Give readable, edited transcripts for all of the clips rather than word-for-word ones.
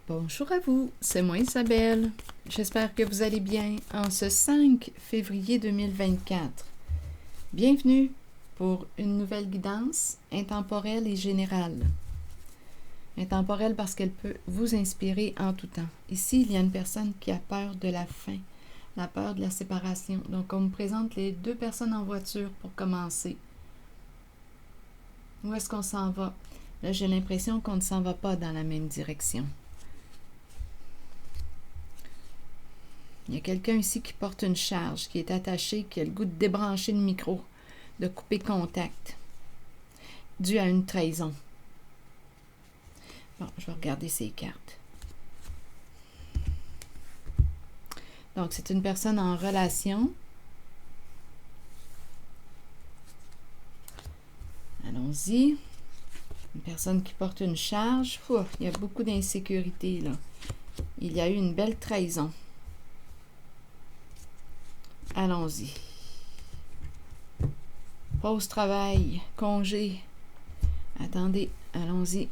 Bonjour à vous, c'est moi Isabelle. J'espère que vous allez bien en ce 5 février 2024. Bienvenue pour une nouvelle guidance intemporelle et générale. Intemporelle parce qu'elle peut vous inspirer en tout temps. Ici, il y a une personne qui a peur de la fin, la peur de la séparation. Donc, on me présente les deux personnes en voiture pour commencer. Où est-ce qu'on s'en va? Là, j'ai l'impression qu'on ne s'en va pas dans la même direction. Il y a quelqu'un ici qui porte une charge, qui est attaché, qui a le goût de débrancher le micro, de couper contact, dû à une trahison. Bon, je vais regarder ces cartes. Donc, c'est une personne en relation. Allons-y. Une personne qui porte une charge. Ouf, il y a beaucoup d'insécurité, là. Il y a eu une belle trahison. Allons-y. Pause travail, congé. Attendez, allons-y.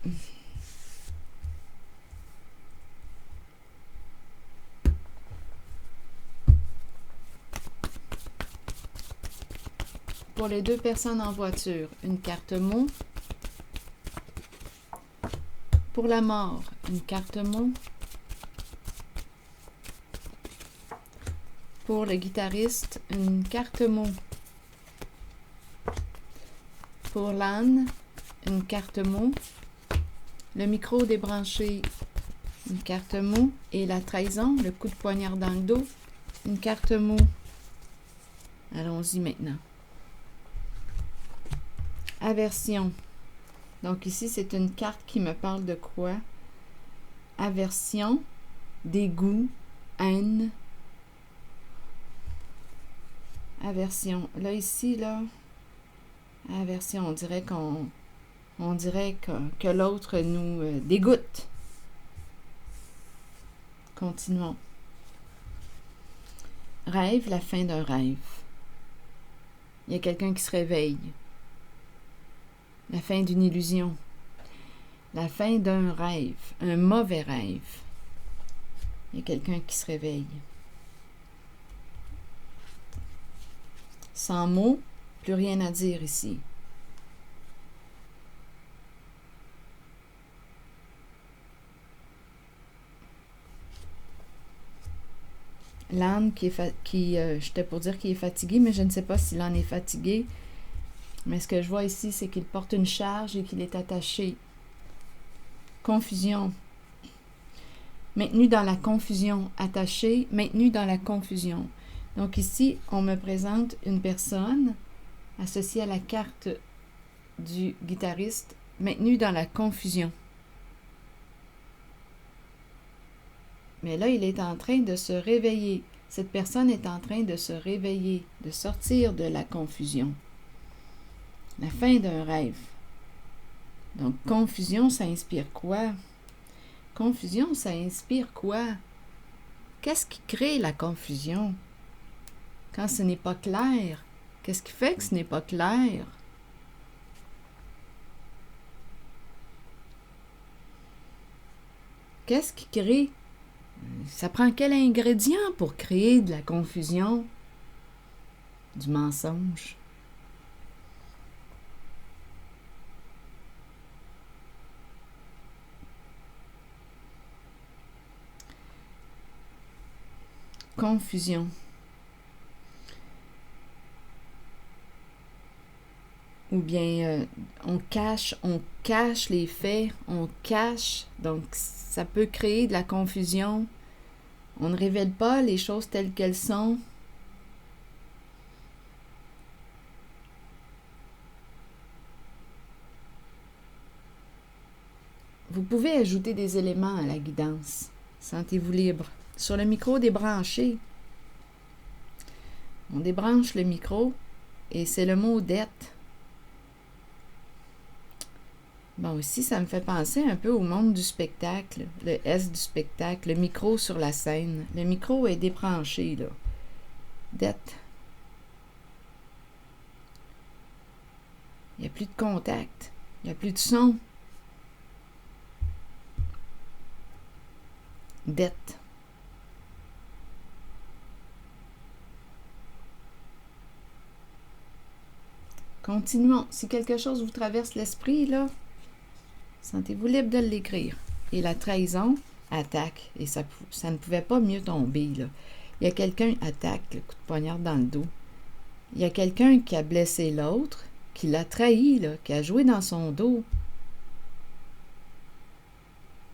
Pour les deux personnes en voiture, une carte mot. Pour la mort, une carte mot. Pour le guitariste, une carte mot. Pour l'âne, une carte mot. Le micro débranché, une carte mot. Et la trahison, le coup de poignard dans le dos, une carte mot. Allons-y maintenant. Aversion. Donc ici, c'est une carte qui me parle de quoi? Aversion, dégoût, haine. Aversion. Là, ici, là, aversion, on dirait que l'autre nous dégoûte. Continuons. Rêve, la fin d'un rêve. Il y a quelqu'un qui se réveille. La fin d'une illusion. La fin d'un rêve, un mauvais rêve. Il y a quelqu'un qui se réveille. Sans mots, plus rien à dire ici. L'âne j'étais pour dire qu'il est fatigué, mais je ne sais pas si l'âne est fatigué. Mais ce que je vois ici, c'est qu'il porte une charge et qu'il est attaché. Confusion. Maintenu dans la confusion. Attaché, maintenu dans la confusion. Donc ici, on me présente une personne associée à la carte du guitariste, maintenue dans la confusion. Mais là, il est en train de se réveiller. Cette personne est en train de se réveiller, de sortir de la confusion. La fin d'un rêve. Donc, confusion, ça inspire quoi? Confusion, ça inspire quoi? Qu'est-ce qui crée la confusion? Quand ce n'est pas clair, qu'est-ce qui fait que ce n'est pas clair? Qu'est-ce qui crée? Ça prend quel ingrédient pour créer de la confusion? Du mensonge. Confusion. Ou bien on cache les faits, on cache, donc ça peut créer de la confusion. On ne révèle pas les choses telles qu'elles sont. Vous pouvez ajouter des éléments à la guidance. Sentez-vous libre. Sur le micro débranché, on débranche le micro et c'est le mot dette. Bon, ici, ça me fait penser un peu au monde du spectacle, le S du spectacle, le micro sur la scène. Le micro est débranché, là. Dette. Il n'y a plus de contact. Il n'y a plus de son. dette. Continuons. Si quelque chose vous traverse l'esprit, là, sentez-vous libre de l'écrire. Et la trahison attaque. Et ça ne pouvait pas mieux tomber, là. Il y a quelqu'un qui attaque, le coup de poignard dans le dos. Il y a quelqu'un qui a blessé l'autre, qui l'a trahi, là, qui a joué dans son dos.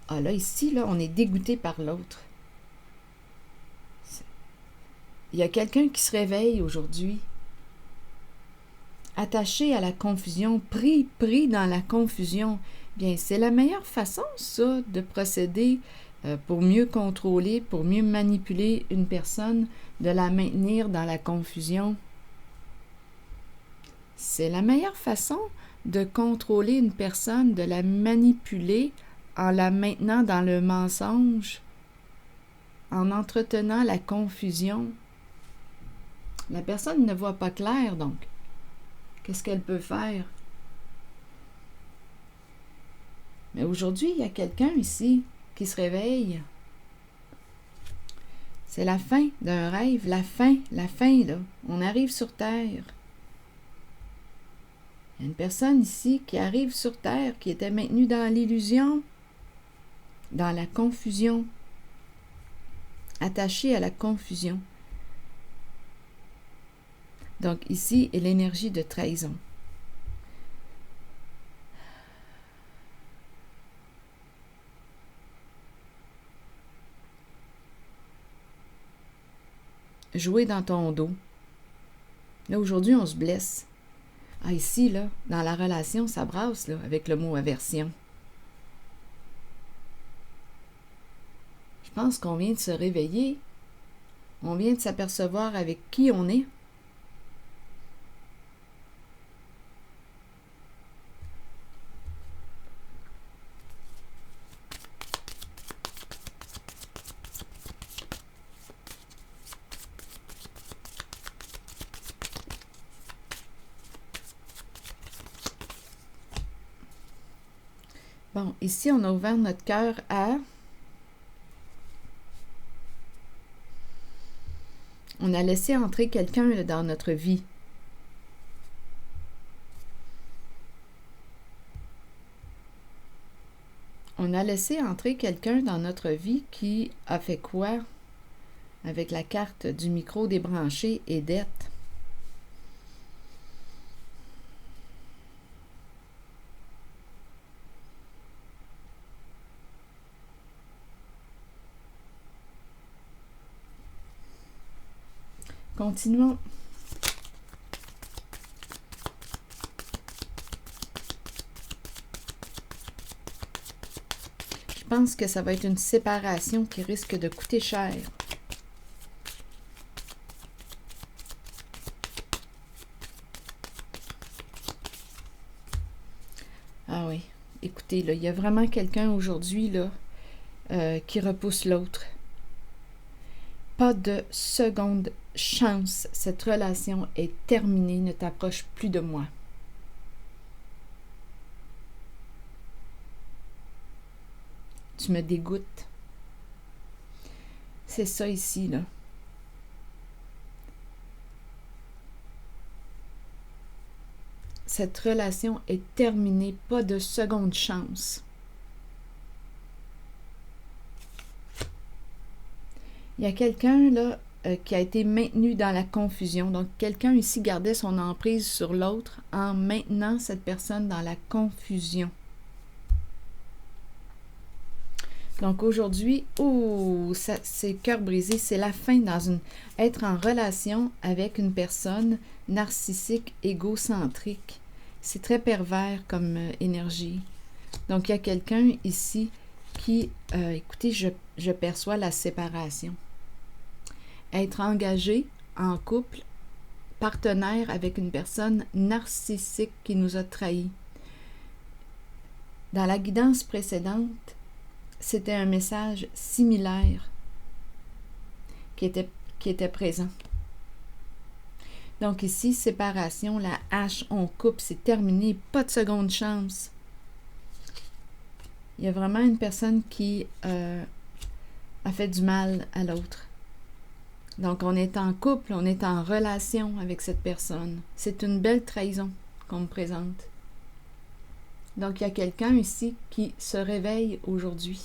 Ah là, ici, là, on est dégoûté par l'autre. Il y a quelqu'un qui se réveille aujourd'hui, attaché à la confusion, pris dans la confusion. Bien, c'est la meilleure façon, ça, de procéder pour mieux contrôler, pour mieux manipuler une personne, de la maintenir dans la confusion. C'est la meilleure façon de contrôler une personne, de la manipuler en la maintenant dans le mensonge, en entretenant la confusion. La personne ne voit pas clair, donc. Qu'est-ce qu'elle peut faire? Mais aujourd'hui, il y a quelqu'un ici qui se réveille. C'est la fin d'un rêve, la fin, là. On arrive sur Terre. Il y a une personne ici qui arrive sur Terre, qui était maintenue dans l'illusion, dans la confusion, attachée à la confusion. Donc ici est l'énergie de trahison. Jouer dans ton dos. Là, aujourd'hui, on se blesse. Ah, ici, là, dans la relation, ça brasse, là, avec le mot aversion. Je pense qu'on vient de se réveiller. On vient de s'apercevoir avec qui on est. Bon, ici, on a ouvert notre cœur à... On a laissé entrer quelqu'un dans notre vie. On a laissé entrer quelqu'un dans notre vie qui a fait quoi? Avec la carte du micro débranché et dette. Continuons. Je pense que ça va être une séparation qui risque de coûter cher. Ah oui, écoutez, là, il y a vraiment quelqu'un aujourd'hui là qui repousse l'autre. Pas de seconde chance. Cette relation est terminée. Ne t'approche plus de moi. Tu me dégoûtes. C'est ça ici, là. Cette relation est terminée. Pas de seconde chance. Il y a quelqu'un, là, qui a été maintenu dans la confusion. Donc, quelqu'un ici gardait son emprise sur l'autre en maintenant cette personne dans la confusion. Donc, aujourd'hui, c'est cœur brisé. C'est la fin être en relation avec une personne narcissique, égocentrique. C'est très pervers comme énergie. Donc, il y a quelqu'un ici qui, écoutez, je perçois la séparation. Être engagé en couple, partenaire avec une personne narcissique qui nous a trahis. Dans la guidance précédente, c'était un message similaire qui était présent. Donc ici, séparation, la hache, on coupe, c'est terminé, pas de seconde chance. Il y a vraiment une personne qui a a fait du mal à l'autre. Donc, on est en couple, on est en relation avec cette personne. C'est une belle trahison qu'on me présente. Donc, il y a quelqu'un ici qui se réveille aujourd'hui.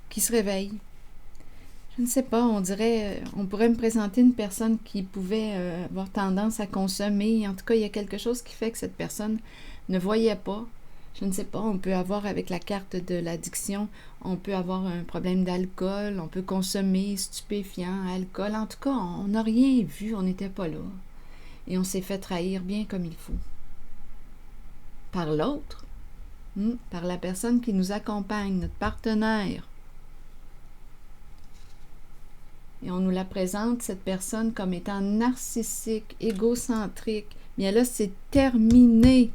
Qui se réveille. Je ne sais pas, on pourrait me présenter une personne qui pouvait avoir tendance à consommer. En tout cas, il y a quelque chose qui fait que cette personne ne voyait pas. Je ne sais pas, on peut avoir avec la carte de l'addiction, on peut avoir un problème d'alcool, on peut consommer stupéfiants, alcool. En tout cas, on n'a rien vu, on n'était pas là. Et on s'est fait trahir bien comme il faut. Par l'autre, par la personne qui nous accompagne, notre partenaire. Et on nous la présente, cette personne, comme étant narcissique, égocentrique. Bien là, c'est terminé.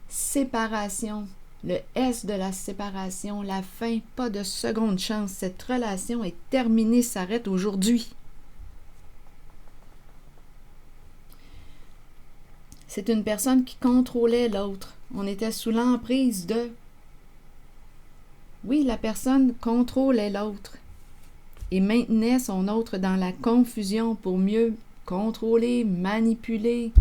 Séparation. Le S de la séparation, la fin, pas de seconde chance. Cette relation est terminée, s'arrête aujourd'hui. C'est une personne qui contrôlait l'autre. On était sous l'emprise de... Oui, la personne contrôlait l'autre et maintenait son autre dans la confusion pour mieux contrôler, manipuler.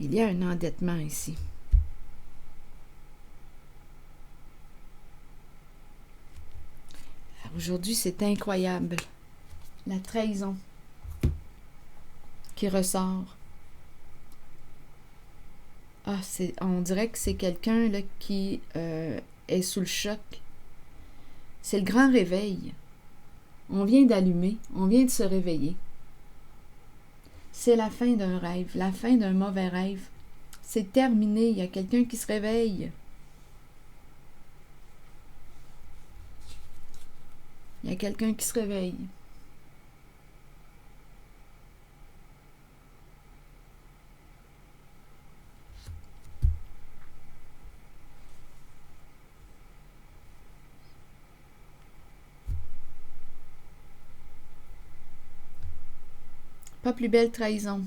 Il y a un endettement ici. Aujourd'hui, c'est incroyable. La trahison qui ressort. On dirait que c'est quelqu'un là, qui est sous le choc. C'est le grand réveil. On vient d'allumer, on vient de se réveiller. C'est la fin d'un rêve, la fin d'un mauvais rêve. C'est terminé, il y a quelqu'un qui se réveille. Il y a quelqu'un qui se réveille. Pas plus belle trahison.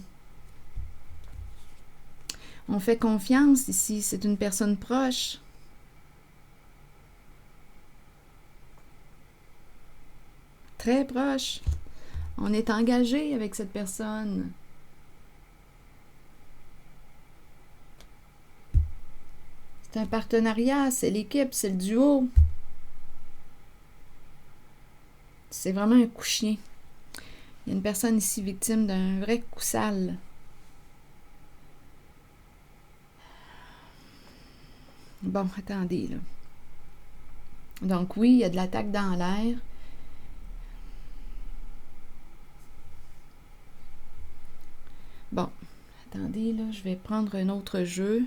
On fait confiance ici, c'est une personne proche. Très proche. On est engagé avec cette personne. C'est un partenariat, c'est l'équipe, c'est le duo. C'est vraiment un coup chien. Il y a une personne ici victime d'un vrai coup sale. Bon, attendez, là. Donc oui, il y a de l'attaque dans l'air. Bon, attendez, là, je vais prendre un autre jeu.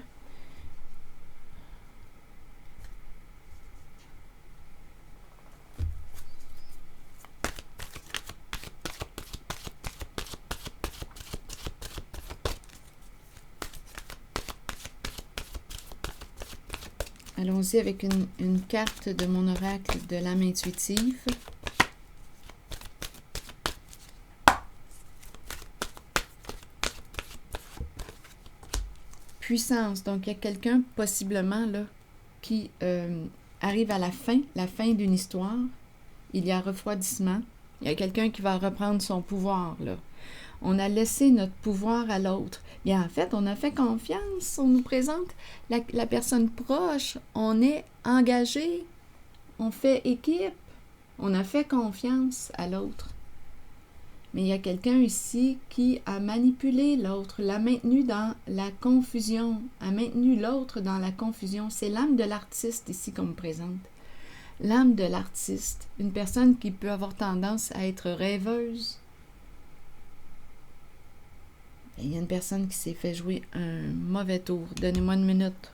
Allons-y avec une carte de mon oracle de l'âme intuitive. Puissance. Donc, il y a quelqu'un, possiblement, là, qui arrive à la fin d'une histoire. Il y a refroidissement. Il y a quelqu'un qui va reprendre son pouvoir, là. On a laissé notre pouvoir à l'autre. Bien, en fait, on a fait confiance. On nous présente la personne proche. On est engagé. On fait équipe. On a fait confiance à l'autre. Mais il y a quelqu'un ici qui a manipulé l'autre, l'a maintenu dans la confusion, a maintenu l'autre dans la confusion. C'est l'âme de l'artiste ici qu'on me présente. L'âme de l'artiste, une personne qui peut avoir tendance à être rêveuse. Et il y a une personne qui s'est fait jouer un mauvais tour. Donnez-moi une minute.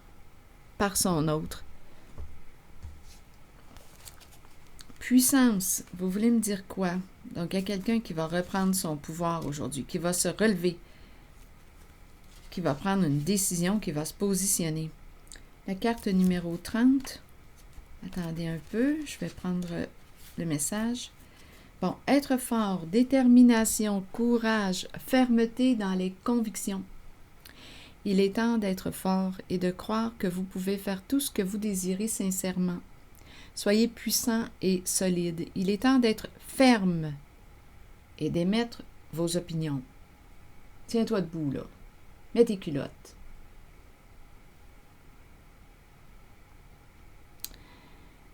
Par son autre. Puissance, vous voulez me dire quoi? Donc, il y a quelqu'un qui va reprendre son pouvoir aujourd'hui, qui va se relever, qui va prendre une décision, qui va se positionner. La carte numéro 30. Attendez un peu, je vais prendre le message. Bon, être fort, détermination, courage, fermeté dans les convictions. Il est temps d'être fort et de croire que vous pouvez faire tout ce que vous désirez sincèrement. Soyez puissant et solide. Il est temps d'être ferme et d'émettre vos opinions. Tiens-toi debout, là. Mets tes culottes.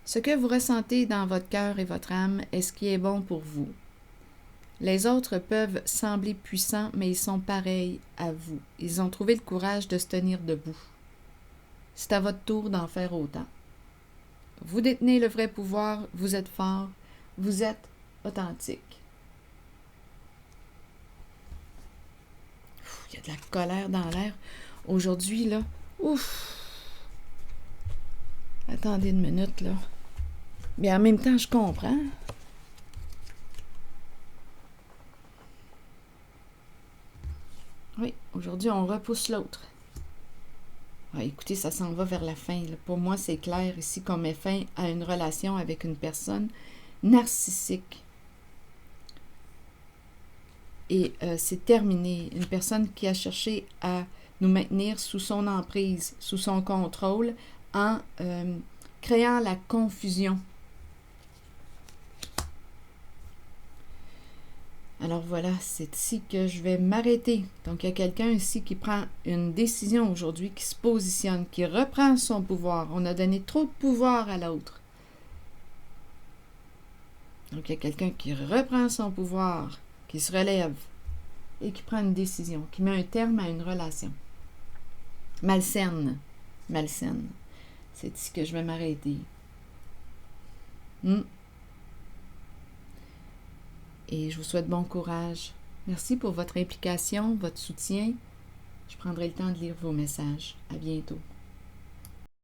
Ce que vous ressentez dans votre cœur et votre âme est ce qui est bon pour vous. Les autres peuvent sembler puissants, mais ils sont pareils à vous. Ils ont trouvé le courage de se tenir debout. C'est à votre tour d'en faire autant. Vous détenez le vrai pouvoir, vous êtes fort, vous êtes authentique. Il y a de la colère dans l'air. Aujourd'hui, là, ouf! Attendez une minute, là. Mais en même temps, je comprends. Oui, aujourd'hui, on repousse l'autre. Ah, écoutez, ça s'en va vers la fin, là. Pour moi, c'est clair ici qu'on met fin à une relation avec une personne narcissique. Et c'est terminé. Une personne qui a cherché à nous maintenir sous son emprise, sous son contrôle, en créant la confusion. Alors voilà, c'est ici que je vais m'arrêter. Donc, il y a quelqu'un ici qui prend une décision aujourd'hui, qui se positionne, qui reprend son pouvoir. On a donné trop de pouvoir à l'autre. Donc, il y a quelqu'un qui reprend son pouvoir, qui se relève et qui prend une décision, qui met un terme à une relation. Malsaine. Malsaine. C'est ici que je vais m'arrêter. Et je vous souhaite bon courage. Merci pour votre implication, votre soutien. Je prendrai le temps de lire vos messages. À bientôt.